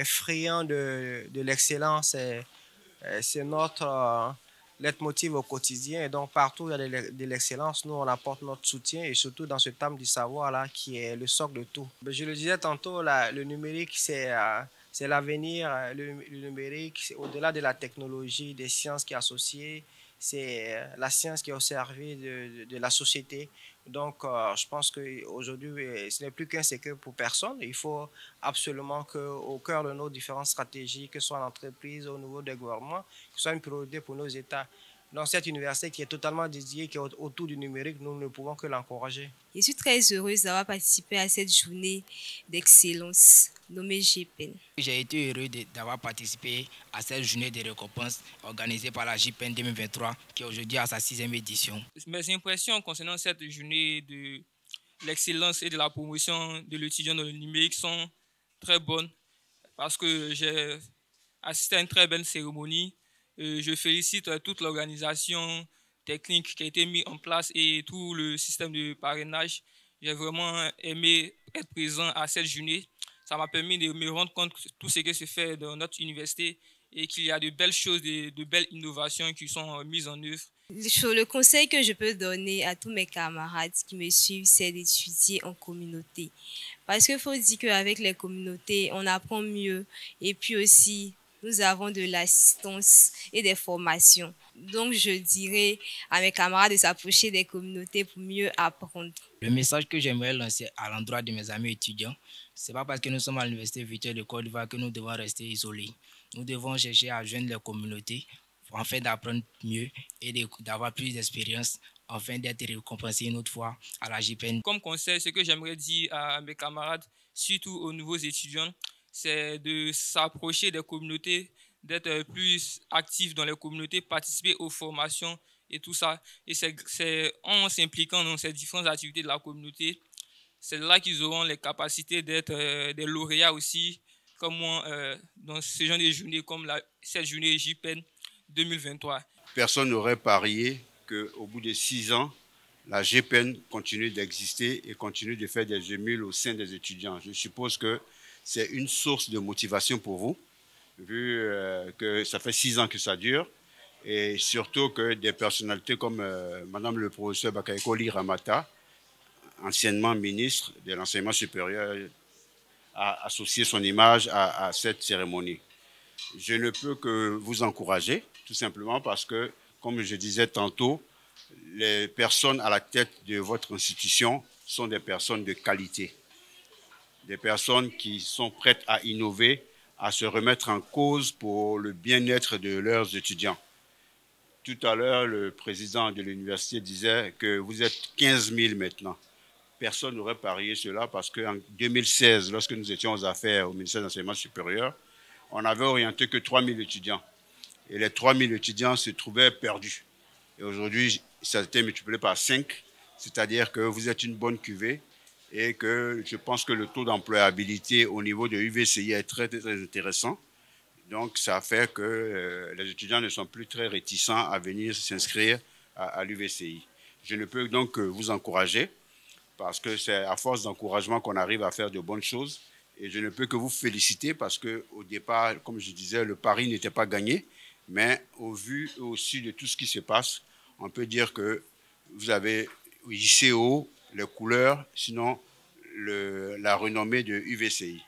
est friand de l'excellence. C'est notre leitmotiv au quotidien. Et donc, partout où il y a de l'excellence, nous, on apporte notre soutien et surtout dans ce temple du savoir-là qui est le socle de tout. Je le disais tantôt, le numérique, c'est l'avenir. Le numérique, au-delà de la technologie, des sciences qui sont associées, c'est la science qui est au service de la société. Donc, je pense qu'aujourd'hui, ce n'est plus qu'un secret pour personne. Il faut absolument qu'au cœur de nos différentes stratégies, que ce soit l'entreprise, au niveau des gouvernements, que ce soit une priorité pour nos États. Donc, cette université qui est totalement dédiée, qui est autour du numérique, nous ne pouvons que l'encourager. Je suis très heureuse d'avoir participé à cette journée d'excellence nommée JPEN. J'ai été heureux d'avoir participé à cette journée de récompense organisée par la JPEN 2023 qui est aujourd'hui à sa 6e édition. Mes impressions concernant cette journée de l'excellence et de la promotion de l'étudiant dans le numérique sont très bonnes parce que j'ai assisté à une très belle cérémonie. Je félicite toute l'organisation technique qui a été mise en place et tout le système de parrainage. J'ai vraiment aimé être présent à cette journée. Ça m'a permis de me rendre compte de tout ce qui se fait dans notre université et qu'il y a de belles choses, de belles innovations qui sont mises en œuvre. Le conseil que je peux donner à tous mes camarades qui me suivent, c'est d'étudier en communauté. Parce qu'il faut dire qu'avec les communautés, on apprend mieux et puis aussi, nous avons de l'assistance et des formations. Donc, je dirais à mes camarades de s'approcher des communautés pour mieux apprendre. Le message que j'aimerais lancer à l'endroit de mes amis étudiants, ce n'est pas parce que nous sommes à l'Université virtuelle de Côte d'Ivoire que nous devons rester isolés. Nous devons chercher à joindre les communautés afin d'apprendre mieux et d'avoir plus d'expérience afin d'être récompensé une autre fois à la JPEN. Comme conseil, ce que j'aimerais dire à mes camarades, surtout aux nouveaux étudiants, c'est de s'approcher des communautés, d'être plus actifs dans les communautés, participer aux formations et tout ça. Et c'est en s'impliquant dans ces différentes activités de la communauté, c'est là qu'ils auront les capacités d'être des lauréats aussi, comme moi, dans ce genre de journées, comme cette journée JPEN 2023. Personne n'aurait parié qu'au bout de 6 ans, la JPEN continue d'exister et continue de faire des émules au sein des étudiants. Je suppose que c'est une source de motivation pour vous, vu que ça fait 6 ans que ça dure, et surtout que des personnalités comme Madame le professeur Bakayoko Ramata, anciennement ministre de l'enseignement supérieur, a associé son image à cette cérémonie. Je ne peux que vous encourager, tout simplement parce que, comme je disais tantôt, les personnes à la tête de votre institution sont des personnes de qualité, des personnes qui sont prêtes à innover, à se remettre en cause pour le bien-être de leurs étudiants. Tout à l'heure, le président de l'université disait que vous êtes 15 000 maintenant. Personne n'aurait parié cela parce qu'en 2016, lorsque nous étions aux affaires au ministère de l'Enseignement supérieur, on n'avait orienté que 3 000 étudiants. Et les 3 000 étudiants se trouvaient perdus. Et aujourd'hui, ça a été multiplié par 5, c'est-à-dire que vous êtes une bonne cuvée et que je pense que le taux d'employabilité au niveau de l'UVCI est très, très intéressant. Donc, ça fait que les étudiants ne sont plus très réticents à venir s'inscrire à l'UVCI. Je ne peux donc que vous encourager parce que c'est à force d'encouragement qu'on arrive à faire de bonnes choses. Et je ne peux que vous féliciter parce qu'au départ, comme je disais, le pari n'était pas gagné. Mais au vu aussi de tout ce qui se passe, on peut dire que vous avez hissé haut les couleurs, sinon la renommée de UVCI.